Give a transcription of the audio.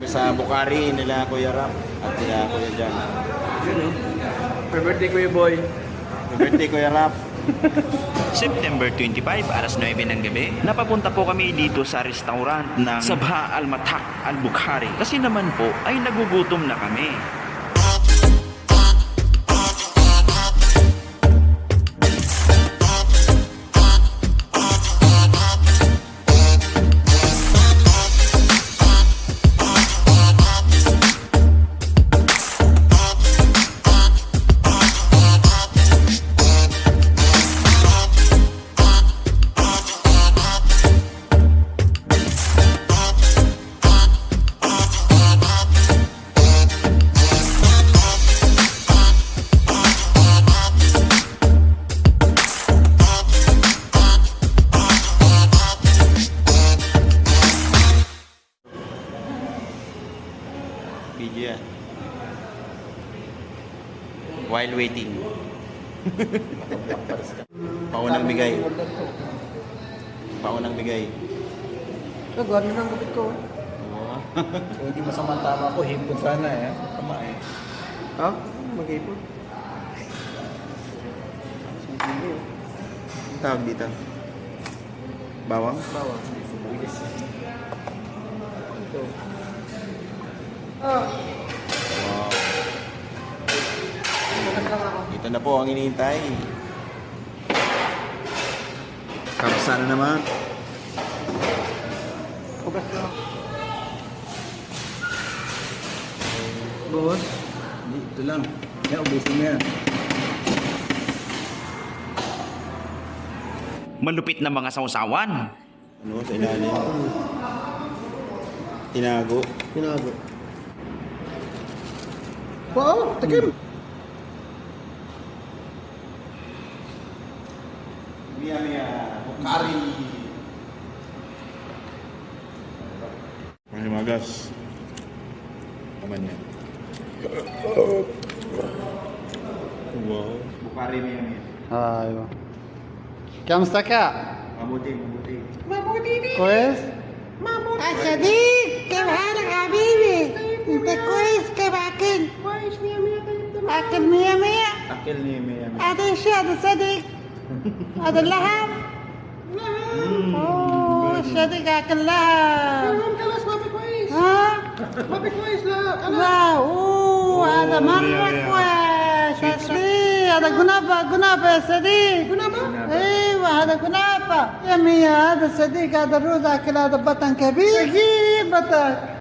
Sa Bukhari nila Kuya Rap at nila Kuya Jan. Yun o. Happy birthday Kuya Boy. Happy birthday Kuya Rap. September 25, alas 9 ng gabi, napapunta po kami dito sa restaurant ng Sabha Al-Matak Al-Bukhari. Kasi naman po ay nagugutom na kami. Video yan. While waiting. Paunang bigay. Paunang bigay. So, gano'n ang gupit ko. Oo. So, hindi masama tama ko. Hipon sana eh. Tama eh. Ha? Mag-hipon. Ang tawag dito? Bawang? Bawang. Bilis. Ito. Wow. Ito na po ang iniintay. Kapsa na naman. Focus lang. Boss? Hindi, ito lang. Yan, ubusin mo yan. Malupit na mga sausawan. Ano, sa ilalim. Tinago. Tinago. Wow, takim! Miya, Bukhari. Mga magas. Naman yan. Wow. Bukhari miya. ايوه كم استكاء Mabuti. كويس صديق كيف حالك حبيبي؟ انت كويس كيف اكل؟ كويس مية مية. اكل مية مية؟ Akil ni miya. هذا ايش هذا صديق؟ هذا اللحم؟ اوه صديق اكل لحم. خلاص ما في كويس. ها؟ ما في كويس لا. لا اوه هذا مرة كويس اصلي هذا قنابة يا صديق. Kunaba? ايوه هذا قنابة يا مية. هذا صديق هذا الروز اكل هذا بطن كبير. كبير بطن.